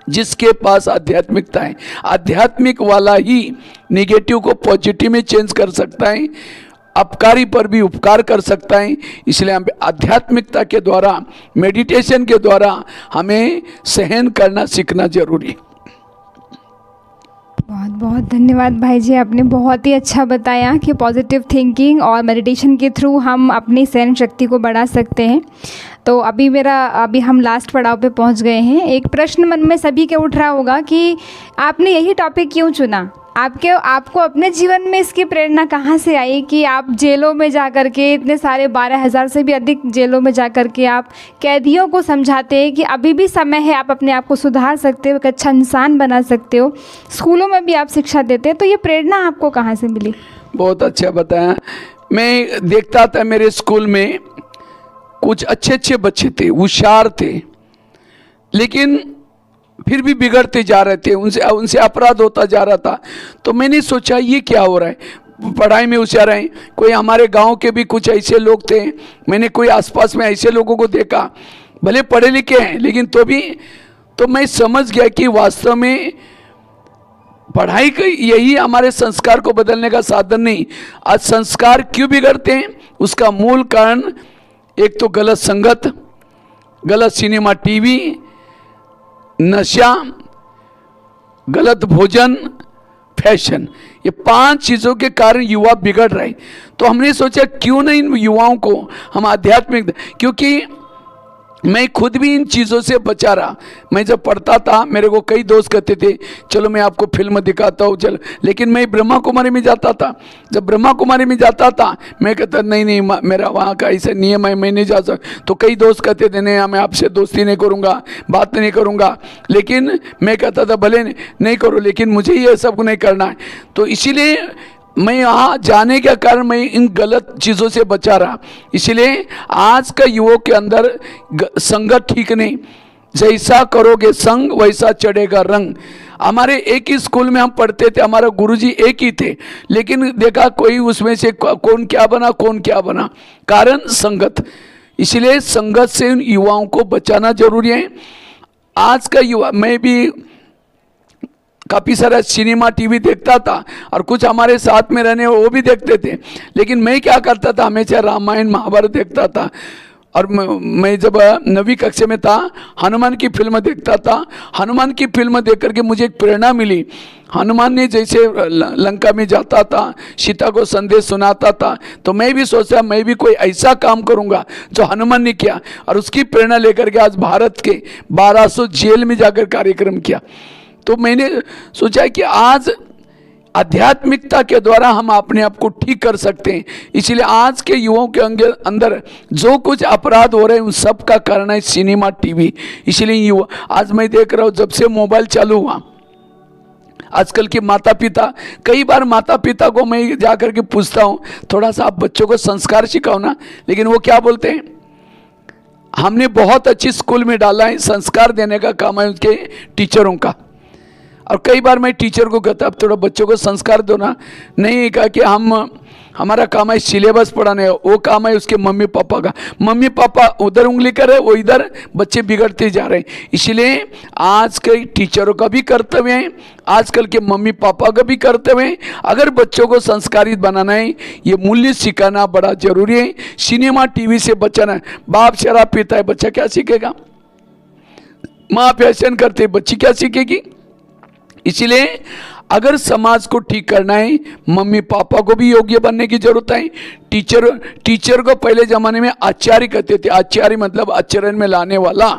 जिसके पास आध्यात्मिकता है। आध्यात्मिक वाला ही नेगेटिव को पॉजिटिव में चेंज कर सकता है, अपकारी पर भी उपकार कर सकता है। इसलिए हम आध्यात्मिकता के द्वारा, मेडिटेशन के द्वारा हमें सहन करना सीखना जरूरी है। बहुत बहुत धन्यवाद भाई जी, आपने बहुत ही अच्छा बताया कि पॉजिटिव थिंकिंग और मेडिटेशन के थ्रू हम अपनी सहन शक्ति को बढ़ा सकते हैं। तो अभी हम लास्ट पड़ाव पे पहुंच गए हैं। एक प्रश्न मन में सभी के उठ रहा होगा कि आपने यही टॉपिक क्यों चुना? आपको अपने जीवन में इसकी प्रेरणा कहाँ से आई कि आप जेलों में जा कर के इतने सारे 12,000 से भी अधिक जेलों में जा कर के आप कैदियों को समझाते हैं कि अभी भी समय है, आप अपने आप को सुधार सकते हो, एक अच्छा इंसान बना सकते हो। स्कूलों में भी आप शिक्षा देते हैं, तो ये प्रेरणा आपको कहाँ से मिली? बहुत अच्छा बताया। मैं देखता था मेरे स्कूल में कुछ अच्छे अच्छे बच्चे थे, होशियार थे, लेकिन फिर भी बिगड़ते जा रहे थे, उनसे अपराध होता जा रहा था। तो मैंने सोचा ये क्या हो रहा है, पढ़ाई में होशियार हैं। कोई हमारे गांव के भी कुछ ऐसे लोग थे, मैंने कोई आसपास में ऐसे लोगों को देखा, भले पढ़े लिखे हैं लेकिन तो मैं समझ गया कि वास्तव में पढ़ाई का यही हमारे संस्कार को बदलने का साधन नहीं। आज संस्कार क्यों बिगड़ते हैं, उसका मूल कारण एक तो गलत संगत, गलत सिनेमा टीवी, नशा, गलत भोजन, फैशन, ये 5 चीज़ों के कारण युवा बिगड़ रहे। तो हमने सोचा क्यों नहीं इन युवाओं को हम आध्यात्मिक, क्योंकि मैं खुद भी इन चीज़ों से बचा रहा। मैं जब पढ़ता था मेरे को कई दोस्त कहते थे चलो मैं आपको फिल्म दिखाता हूँ चलो, लेकिन मैं ब्रह्मा कुमारी में जाता था। जब ब्रह्मा कुमारी में जाता था मैं कहता नहीं मेरा वहाँ का ऐसा नियम है, मैं नहीं जा सकता। तो कई दोस्त कहते थे नहीं मैं आपसे दोस्ती नहीं करूँगा, बात नहीं करूँगा, लेकिन मैं कहता था भले नहीं करो लेकिन मुझे ये सब नहीं करना है। तो इसीलिए मैं यहाँ जाने के कारण मैं इन गलत चीज़ों से बचा रहा। इसलिए आज का युवक के अंदर संगत ठीक नहीं, जैसा करोगे संग वैसा चढ़ेगा रंग। हमारे एक ही स्कूल में हम पढ़ते थे, हमारा गुरुजी एक ही थे, लेकिन देखा कोई उसमें से कौन क्या बना, कारण संगत। इसलिए संगत से इन युवाओं को बचाना जरूरी है। आज का युवा, मैं भी काफ़ी सारा सिनेमा टीवी देखता था और कुछ हमारे साथ में रहने वो भी देखते थे, लेकिन मैं क्या करता था हमेशा रामायण महाभारत देखता था। और मैं जब 9वीं कक्षा में था हनुमान की फिल्म देखता था। हनुमान की फिल्म देख करके मुझे एक प्रेरणा मिली। हनुमान ने जैसे लंका में जाता था, सीता को संदेश सुनाता था, तो मैं भी सोचा मैं भी कोई ऐसा काम करूंगा जो हनुमान ने किया, और उसकी प्रेरणा लेकर के आज भारत के 1200 जेल में जाकर कार्यक्रम किया। तो मैंने सोचा कि आज आध्यात्मिकता के द्वारा हम अपने आप को ठीक कर सकते हैं। इसलिए आज के युवाओं के अंदर जो कुछ अपराध हो रहे हैं उन सब का कारण है सिनेमा टीवी। इसलिए युवा, आज मैं देख रहा हूँ जब से मोबाइल चालू हुआ, आजकल के माता पिता, कई बार माता पिता को मैं जाकर के पूछता हूँ थोड़ा सा आप बच्चों को संस्कार सिखाओ ना, लेकिन वो क्या बोलते हैं, हमने बहुत अच्छी स्कूल में डाला है, संस्कार देने का काम है उसके टीचरों का। और कई बार मैं टीचर को कहता अब थोड़ा बच्चों को संस्कार दो ना, नहीं कहा कि हमारा काम है सिलेबस पढ़ाने, वो काम है उसके मम्मी पापा का। मम्मी पापा उधर उंगली करे, वो इधर बच्चे बिगड़ते जा रहे हैं। इसलिए आज के टीचरों का भी कर्तव्य है, आजकल के मम्मी पापा का भी कर्तव्य है, अगर बच्चों को संस्कारित बनाना है ये मूल्य सिखाना बड़ा जरूरी है। सिनेमा टीवी से बचाना, बाप शराब पीता है बच्चा क्या सीखेगा, माँ फैशन करते बच्ची क्या सीखेगी। इसलिए अगर समाज को ठीक करना है मम्मी पापा को भी योग्य बनने की जरूरत है। टीचर को पहले ज़माने में आचार्य कहते थे, आचार्य मतलब आचरण में लाने वाला।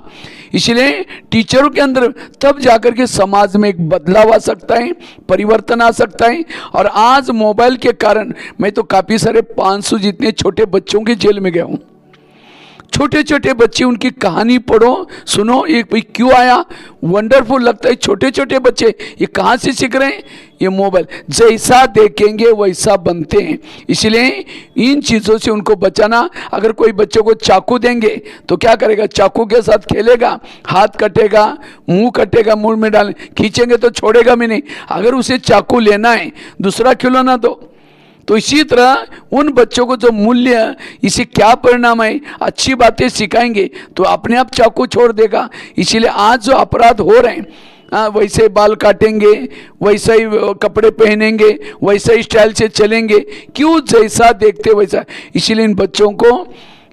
इसलिए टीचरों के अंदर तब जाकर के समाज में एक बदलाव आ सकता है, परिवर्तन आ सकता है। और आज मोबाइल के कारण मैं तो काफ़ी सारे 500 जितने छोटे बच्चों के जेल में गया हूँ। छोटे छोटे बच्चे, उनकी कहानी पढ़ो सुनो, ये क्यों आया, वंडरफुल लगता है। छोटे छोटे बच्चे ये कहाँ से सीख रहे हैं, ये मोबाइल, जैसा देखेंगे वैसा बनते हैं। इसलिए इन चीज़ों से उनको बचाना। अगर कोई बच्चों को चाकू देंगे तो क्या करेगा, चाकू के साथ खेलेगा, हाथ कटेगा, मुंह कटेगा, मुंह में डाल खींचेंगे तो छोड़ेगा भी नहीं। अगर उसे चाकू लेना है दूसरा खिलौना दो। तो इसी तरह उन बच्चों को जो मूल्य, इसे क्या परिणाम है, अच्छी बातें सिखाएंगे तो अपने आप चाकू छोड़ देगा। इसीलिए आज जो अपराध हो रहे हैं, वैसे बाल काटेंगे, वैसा ही कपड़े पहनेंगे, वैसा ही स्टाइल से चलेंगे, क्यों, जैसा देखते वैसा। इसीलिए इन बच्चों को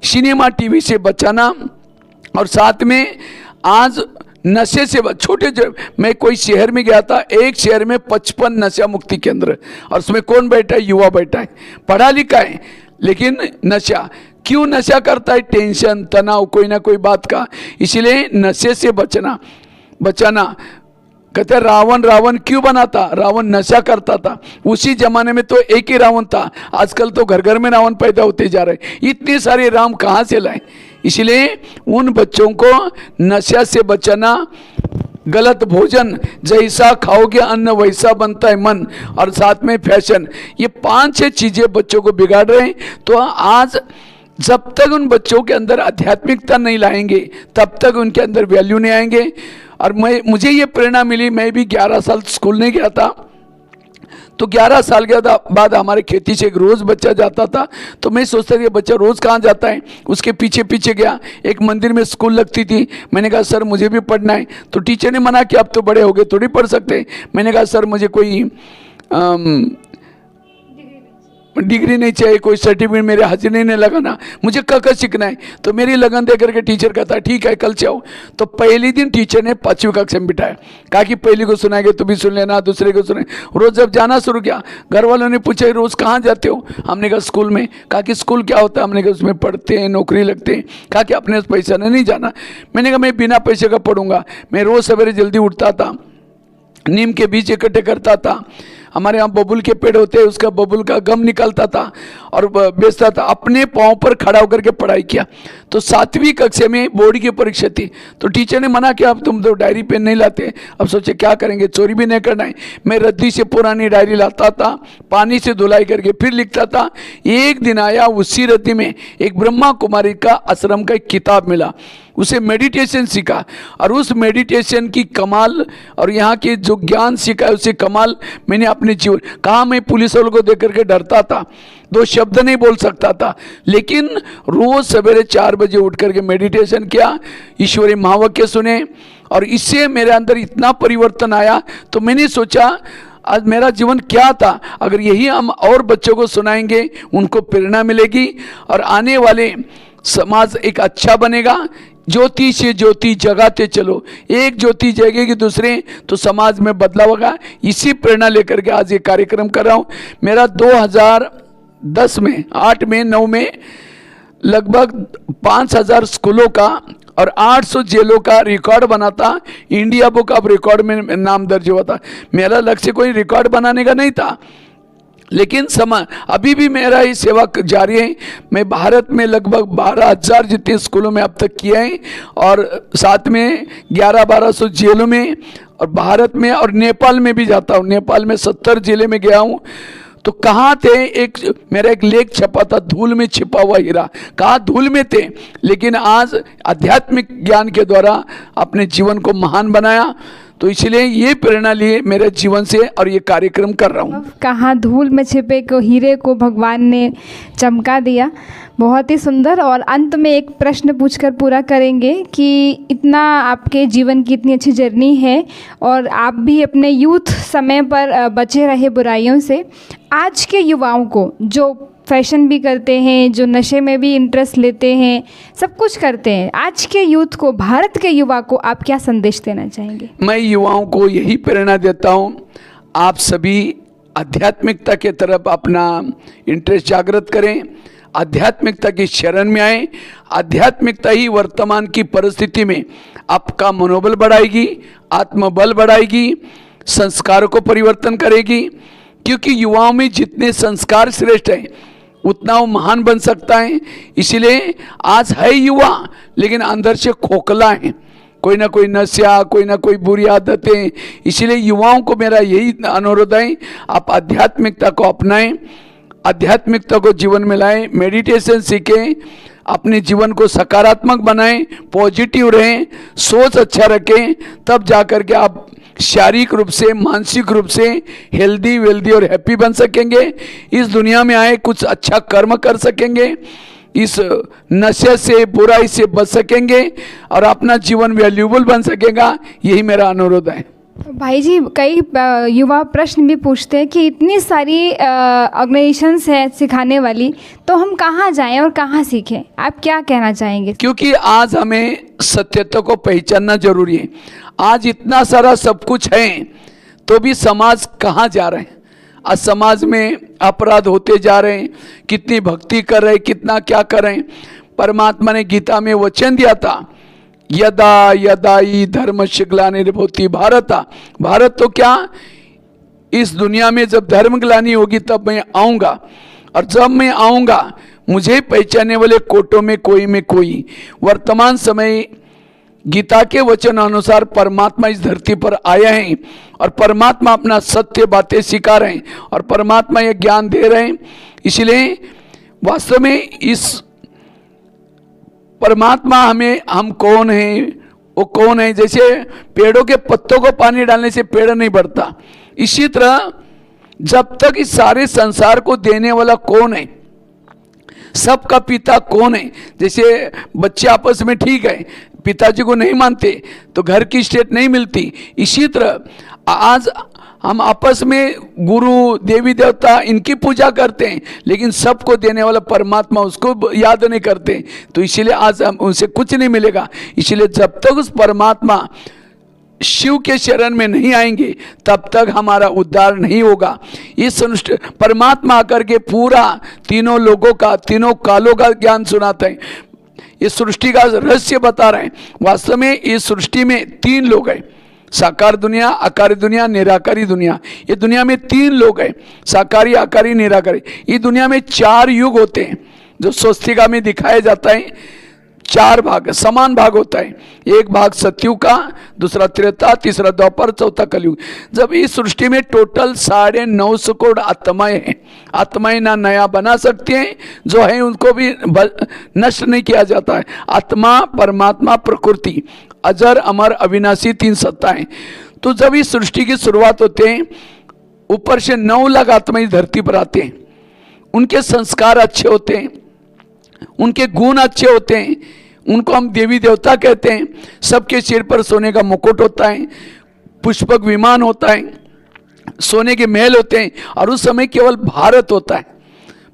सिनेमा टीवी से बचाना। और साथ में आज नशे से छोटे, मैं कोई शहर में गया था, एक शहर में 55 नशा मुक्ति केंद्र, और उसमें कौन बैठा है, युवा बैठा है, पढ़ा लिखा है, लेकिन नशा। क्यों नशा करता है? टेंशन, तनाव, कोई ना कोई बात का। इसलिए नशे से बचाना। कहते रावण क्यों बना था? रावण नशा करता था। उसी जमाने में तो एक ही रावण था, आजकल तो घर घर में रावण पैदा होते जा रहे। इतने सारे राम कहाँ से लाए? इसलिए उन बच्चों को नशा से बचाना। गलत भोजन, जैसा खाओगे अन्न वैसा बनता है मन, और साथ में फैशन, ये 5-6 चीजें बच्चों को बिगाड़ रहे हैं। तो आज जब तक उन बच्चों के अंदर आध्यात्मिकता नहीं लाएंगे तब तक उनके अंदर वैल्यू नहीं आएंगे। और मुझे ये प्रेरणा मिली, मैं भी 11 साल स्कूल नहीं गया था, तो 11 साल के बाद हमारे खेती से एक रोज बच्चा जाता था। तो मैं सोचता था ये बच्चा रोज कहाँ जाता है, उसके पीछे पीछे गया। एक मंदिर में स्कूल लगती थी, मैंने कहा सर मुझे भी पढ़ना है। तो टीचर ने मना किया, अब तो बड़े हो गए, थोड़ी पढ़ सकते। मैंने कहा सर मुझे कोई डिग्री नहीं चाहिए, कोई सर्टिफिकेट मेरे हाजिरी नहीं लगाना, मुझे क सीखना है। तो मेरी लगन दे करके टीचर कहता ठीक है कल से आओ। तो पहले दिन टीचर ने 5वीं कक्षा में बिठाया, कहा कि पहली को सुनाएंगे तो भी सुन लेना, दूसरे को सुने। रोज जब जाना शुरू किया, घर वालों ने पूछा रोज कहाँ जाते हो? हमने कहा स्कूल में। कहा कि स्कूल क्या होता है? हमने कहा उसमें पढ़ते हैं, नौकरी लगते हैं। कहा कि अपने पैसा नहीं जाना। मैंने कहा मैं बिना पैसे का पढ़ूंगा। मैं रोज सवेरे जल्दी उठता था, नीम के बीज इकट्ठे करता था, हमारे यहाँ बबुल के पेड़ होते हैं, उसका बबुल का गम निकलता था और बेचता था। अपने पाँव पर खड़ा होकर के पढ़ाई किया। तो 7वीं कक्षा में बोर्ड की परीक्षा थी, तो टीचर ने मना किया, अब तुम तो डायरी पेन नहीं लाते। अब सोचे क्या करेंगे, चोरी भी नहीं करना है। मैं रद्दी से पुरानी डायरी लाता था, पानी से धुलाई करके फिर लिखता था। एक दिन आया, उसी रद्दी में एक ब्रह्मा कुमारी का आश्रम का एक किताब मिला, उसे मेडिटेशन सीखा, और उस मेडिटेशन की कमाल और यहाँ के जो ज्ञान सीखा है उसे कमाल मैंने अपने जीवन। कहाँ मैं पुलिस वालों को देख करके डरता था, 2 शब्द नहीं बोल सकता था, लेकिन रोज सवेरे 4 बजे उठ करके मेडिटेशन किया, ईश्वरीय महावाक्य सुने, और इससे मेरे अंदर इतना परिवर्तन आया। तो मैंने सोचा आज मेरा जीवन क्या था, अगर यही हम और बच्चों को सुनाएंगे, उनको प्रेरणा मिलेगी और आने वाले समाज एक अच्छा बनेगा। ज्योति से ज्योति जगाते चलो, एक ज्योति जगेगी दूसरे तो समाज में बदलाव होगा। इसी प्रेरणा लेकर के आज ये कार्यक्रम कर रहा हूँ। मेरा 2010 में 8 में 9 में लगभग 5000 स्कूलों का और 800 जेलों का रिकॉर्ड बना था। इंडिया बुक ऑफ रिकॉर्ड में नाम दर्ज हुआ था। मेरा लक्ष्य कोई रिकॉर्ड बनाने का नहीं था, लेकिन अभी भी मेरा ये सेवा जारी है। मैं भारत में लगभग 12,000 जितने स्कूलों में अब तक किए हैं, और साथ में 1100-1200 जेलों में, और भारत में और नेपाल में भी जाता हूँ। नेपाल में 70 जिले में गया हूँ। तो कहाँ थे, मेरा एक लेख छपा था, धूल में छिपा हुआ हीरा। कहाँ धूल में थे, लेकिन आज आध्यात्मिक ज्ञान के द्वारा अपने जीवन को महान बनाया। तो इसलिए ये प्रेरणा लिए मेरे जीवन से और ये कार्यक्रम कर रहा हूँ। कहाँ धूल में छिपे को हीरे को भगवान ने चमका दिया। बहुत ही सुंदर। और अंत में एक प्रश्न पूछकर पूरा करेंगे कि इतना आपके जीवन की इतनी अच्छी जर्नी है और आप भी अपने यूथ समय पर बचे रहे बुराइयों से, आज के युवाओं को जो फैशन भी करते हैं, जो नशे में भी इंटरेस्ट लेते हैं, सब कुछ करते हैं, आज के यूथ को, भारत के युवा को आप क्या संदेश देना चाहेंगे? मैं युवाओं को यही प्रेरणा देता हूँ, आप सभी आध्यात्मिकता के तरफ अपना इंटरेस्ट जागृत करें, आध्यात्मिकता की शरण में आए। आध्यात्मिकता ही वर्तमान की परिस्थिति में आपका मनोबल बढ़ाएगी, आत्मबल बढ़ाएगी, संस्कारों को परिवर्तन करेगी। क्योंकि युवाओं में जितने संस्कार श्रेष्ठ हैं उतना वो महान बन सकता है। इसलिए आज है युवा लेकिन अंदर से खोखला है, कोई ना कोई नशा, कोई ना कोई बुरी आदतें। इसलिए युवाओं को मेरा यही अनुरोध है, आप आध्यात्मिकता को अपनाएं, आध्यात्मिकता को जीवन में लाएं, मेडिटेशन सीखें, अपने जीवन को सकारात्मक बनाएं, पॉजिटिव रहें, सोच अच्छा रखें, तब जाकर के आप शारीरिक रूप से, मानसिक रूप से हेल्दी, वेल्दी और हैप्पी बन सकेंगे। इस दुनिया में आए कुछ अच्छा कर्म कर सकेंगे, इस नशे से, बुराई से बच सकेंगे और अपना जीवन वैल्यूबल बन सकेगा। यही मेरा अनुरोध है। भाई जी, कई युवा प्रश्न भी पूछते हैं कि इतनी सारी ऑर्गेनाइजेशंस है सिखाने वाली, तो हम कहाँ जाएं और कहाँ सीखें? आप क्या कहना चाहेंगे? क्योंकि आज हमें सत्यता को पहचानना जरूरी है। आज इतना सारा सब कुछ है तो भी समाज कहाँ जा रहे हैं? आज समाज में अपराध होते जा रहे हैं, कितनी भक्ति कर रहे हैं, कितना क्या कर रहे हैं। परमात्मा ने गीता में वचन दिया था, यदा यदा ही धर्मस्य ग्लानिर्भवति भारत। भारत तो क्या, इस दुनिया में जब धर्म ग्लानि होगी तब मैं आऊँगा, और जब मैं आऊँगा मुझे पहचानने वाले कोटों में कोई। वर्तमान समय गीता के वचन अनुसार परमात्मा इस धरती पर आए हैं, और परमात्मा अपना सत्य बातें सिखा रहे हैं, और परमात्मा ये ज्ञान दे रहे हैं। इसलिए वास्तव में इस परमात्मा हम कौन हैं, वो कौन है। जैसे पेड़ों के पत्तों को पानी डालने से पेड़ नहीं बढ़ता, इसी तरह जब तक इस सारे संसार को देने वाला कौन है, सबका पिता कौन है। जैसे बच्चे आपस में ठीक है, पिताजी को नहीं मानते तो घर की स्टेट नहीं मिलती। इसी तरह आज हम आपस में गुरु देवी देवता इनकी पूजा करते हैं, लेकिन सबको देने वाला परमात्मा उसको याद नहीं करते, तो इसीलिए आज हम उनसे कुछ नहीं मिलेगा। इसलिए जब तक उस परमात्मा शिव के शरण में नहीं आएंगे तब तक हमारा उद्धार नहीं होगा। इस परमात्मा आकर के पूरा तीनों लोगों का, तीनों कालों का ज्ञान सुनाते हैं, इस सृष्टि का रहस्य बता रहे हैं। वास्तव में इस सृष्टि में तीन लोग हैं, साकार दुनिया, आकारी दुनिया, निराकारी दुनिया। ये दुनिया में तीन लोग हैं, साकारी, आकारी, निराकारी। ये दुनिया में 4 युग होते हैं जो स्वस्तिका में दिखाया जाता है। 4 भाग, समान भाग होता है। एक भाग सतयुग का, दूसरा त्रेता, तीसरा द्वापर, चौथा कलयुग। जब इस सृष्टि में टोटल 950 करोड़ आत्माएं हैं। आत्माएं ना नया बना सकती हैं, जो है उनको भी नष्ट नहीं किया जाता है। आत्मा, परमात्मा, प्रकृति, अजर अमर अविनाशी 3 सत्ताएं। तो जब इस सृष्टि की शुरुआत होते हैं, ऊपर से 9 लाख आत्माएं धरती पर आते हैं। उनके संस्कार अच्छे होते हैं, उनके गुण अच्छे होते हैं, उनको हम देवी देवता कहते हैं। सबके सिर पर सोने का मुकुट होता है, पुष्पक विमान होता है, सोने के महल होते हैं, और उस समय केवल भारत होता है।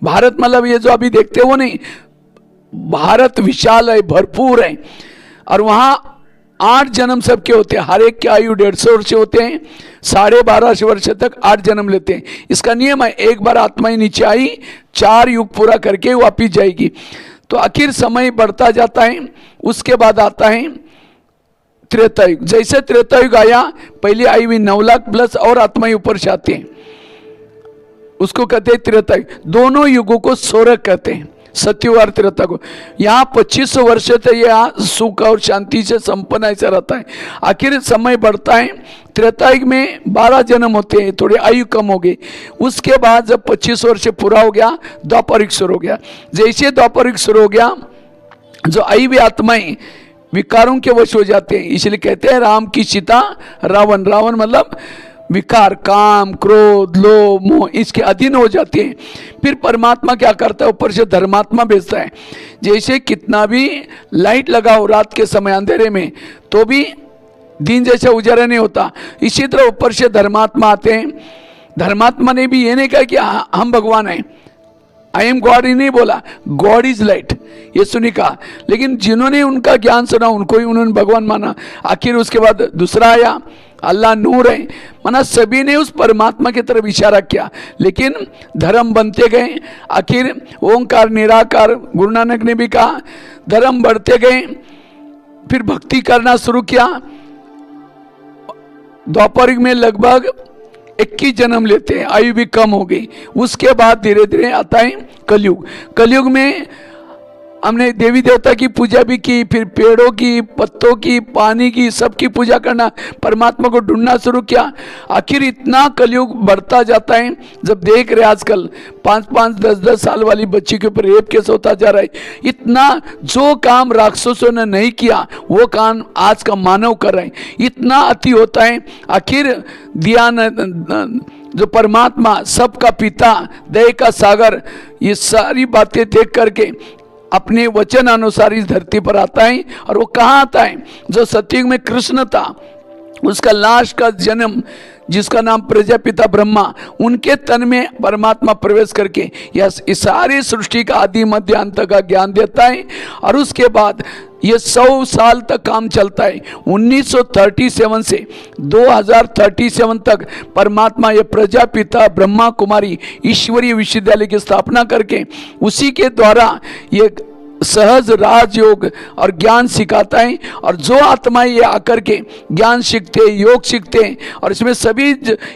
भारत मतलब ये जो अभी देखते हो नहीं, भारत विशाल है, भरपूर है, और वहाँ 8 जन्म सबके होते हैं। हर एक की आयु 150 वर्ष होते हैं, 12.5 वर्ष तक 8 जन्म लेते हैं। इसका नियम है, एक बार आत्मा ही नीचे आई 4 युग पूरा करके वापिस जाएगी। तो आखिर समय बढ़ता जाता है। उसके बाद आता है त्रेता युग। जैसे त्रेता युग आया, पहले आई हुई 9 लाख प्लस और आत्माएं ऊपर से आते हैं, उसको कहते हैं त्रेता युग। दोनों युगों को स्वर्ग कहते हैं, सतयुग और त्रेता को। यहाँ 2500 वर्ष तक यहाँ सुख और शांति से संपन्न ऐसा रहता है। आखिर समय बढ़ता है, त्रेता युग में 12 जन्म होते हैं, थोड़ी आयु कम हो गई। उसके बाद जब 25 वर्ष पूरा हो गया, द्वापर युग शुरू हो गया। जैसे द्वापर युग शुरू हो गया, जो आई हुई आत्माएं विकारों के वश हो जाते हैं। इसलिए कहते हैं राम की सीता रावण। रावण मतलब विकार, काम, क्रोध, लोभ, मोह, इसके अधीन हो जाते हैं। फिर परमात्मा क्या करता है, ऊपर से धर्मात्मा भेजता है। जैसे कितना भी लाइट लगाओ रात के समय अंधेरे में, तो भी दिन जैसा उजाला नहीं होता। इसी तरह ऊपर से धर्मात्मा आते हैं। धर्मात्मा ने भी ये नहीं कहा कि हम भगवान हैं, आई एम गॉड ही नहीं बोला, गॉड इज लाइट, ये सुनी कहा। लेकिन जिन्होंने उनका ज्ञान सुना, उनको ही उन्होंने भगवान माना। आखिर उसके बाद दूसरा आया, अल्लाह नूर है, माना सभी ने उस परमात्मा की तरफ इशारा किया, लेकिन धर्म बनते गए। आखिर ओंकार निराकार, गुरु नानक ने भी कहा, धर्म बढ़ते गए। फिर भक्ति करना शुरू किया। द्वापर युग में लगभग 21 जन्म लेते हैं, आयु भी कम हो गई। उसके बाद धीरे धीरे आता है कलयुग। कलयुग में हमने देवी देवता की पूजा भी की, फिर पेड़ों की, पत्तों की, पानी की, सबकी पूजा करना, परमात्मा को ढूंढना शुरू किया। आखिर इतना कलयुग बढ़ता जाता है। जब देख रहे आजकल 5-5, 10-10 साल वाली बच्ची के ऊपर रेप केस होता जा रहा है। इतना जो काम राक्षसों ने नहीं किया, वो काम आज का मानव कर रहे हैं। इतना अति होता है। आखिर दिया जो परमात्मा, सबका पिता, दया का सागर, ये सारी बातें देख करके अपने वचन अनुसार इस धरती पर आता है। और वो कहाँ आता है, जो सतयुग में कृष्ण था, उसका लास्ट का जन्म, जिसका नाम प्रजापिता ब्रह्मा, उनके तन में परमात्मा प्रवेश करके इस सारी सृष्टि का आदि मध्य अंत का ज्ञान देता है। और उसके बाद ये 100 साल तक काम चलता है। 1937 से 2037 तक परमात्मा ये प्रजापिता ब्रह्मा कुमारी ईश्वरीय विश्वविद्यालय की स्थापना करके उसी के द्वारा ये सहज राजयोग और ज्ञान सिखाता है। और जो आत्माएं ये आकर के ज्ञान सीखते, योग सीखते हैं, और इसमें सभी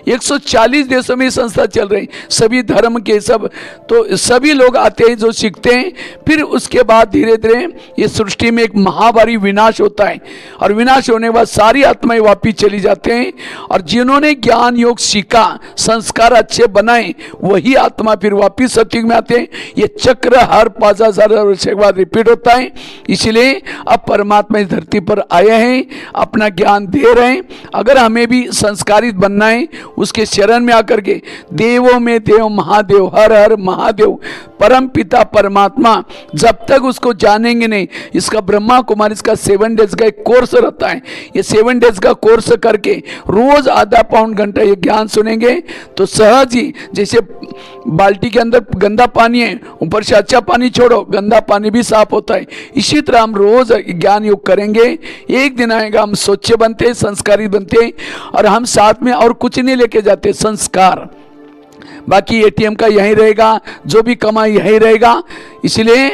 140 देशों में संस्था चल रही, सभी धर्म के सब, तो सभी लोग आते हैं जो सीखते हैं। फिर उसके बाद धीरे धीरे ये सृष्टि में एक महाभारी विनाश होता है, और विनाश होने के बाद सारी आत्माएं वापिस चली जाते हैं। और जिन्होंने ज्ञान योग सीखा, संस्कार अच्छे बनाए, वही आत्मा फिर वापिस सतयुग में आते हैं। ये चक्र हर 5000 वर्ष के बाद रिपीट होता है। इसलिए अब परमात्मा इस धरती पर आए हैं, अपना ज्ञान दे रहे हैं। अगर हमें भी संस्कारित बनना है, उसके शरण में आकर के देवों में देव महादेव, हर हर महादेव, परम पिता परमात्मा, जब तक उसको जानेंगे नहीं, इसका ब्रह्मा कुमारी इसका 7 डेज का एक कोर्स रहता है। ये 7 डेज का कोर्स करके रोज आधा पौन घंटा ये ज्ञान सुनेंगे तो सहज ही, जैसे बाल्टी के अंदर गंदा पानी है, ऊपर से अच्छा पानी छोड़ो, गंदा पानी भी साफ होता है। इसी तरह हम रोज ज्ञान योग करेंगे, एक दिन आएगा हम स्वच्छ बनते, संस्कारी बनते, और हम साथ में और कुछ नहीं लेके जाते, संस्कार। बाकी एटीएम का यहीं रहेगा, जो भी कमाई यहीं रहेगा। इसलिए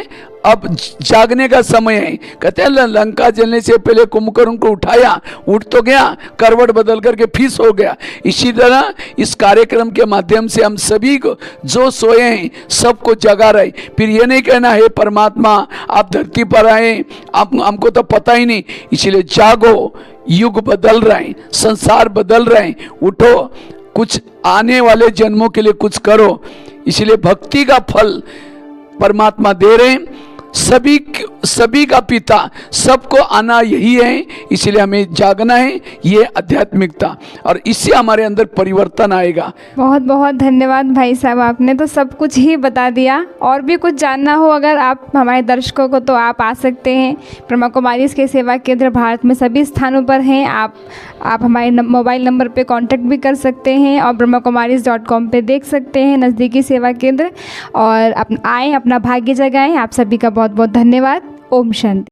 अब जागने का समय है। कहते हैं लंका जलने से पहले कुंभकर्ण को उठाया, उठ तो गया, करवट बदल करके फिर सो गया। इसी तरह इस कार्यक्रम के माध्यम से हम सभी को जो सोए हैं सबको जगा रहे। फिर ये नहीं कहना है परमात्मा आप धरती पर आए, आप हमको तो पता ही नहीं। इसलिए जागो, युग बदल रहे हैं, संसार बदल रहे हैं, उठो, कुछ आने वाले जन्मों के लिए कुछ करो। इसलिए भक्ति का फल परमात्मा दे रहे हैं। सभी का पिता, सबको आना यही है। इसलिए हमें जागना है, ये आध्यात्मिकता, और इससे हमारे अंदर परिवर्तन आएगा। बहुत बहुत धन्यवाद भाई साहब, आपने तो सब कुछ ही बता दिया। और भी कुछ जानना हो अगर आप हमारे दर्शकों को, तो आप आ सकते हैं। ब्रह्मा कुमारीज के सेवा केंद्र भारत में सभी स्थानों पर हैं। आप हमारे मोबाइल नंबर पे कांटेक्ट भी कर सकते हैं, और brahmakumaris.com पे देख सकते हैं नज़दीकी सेवा केंद्र। और आएँ, अपना भाग्य जगाएं। आप सभी का बहुत बहुत धन्यवाद। ओम शांति।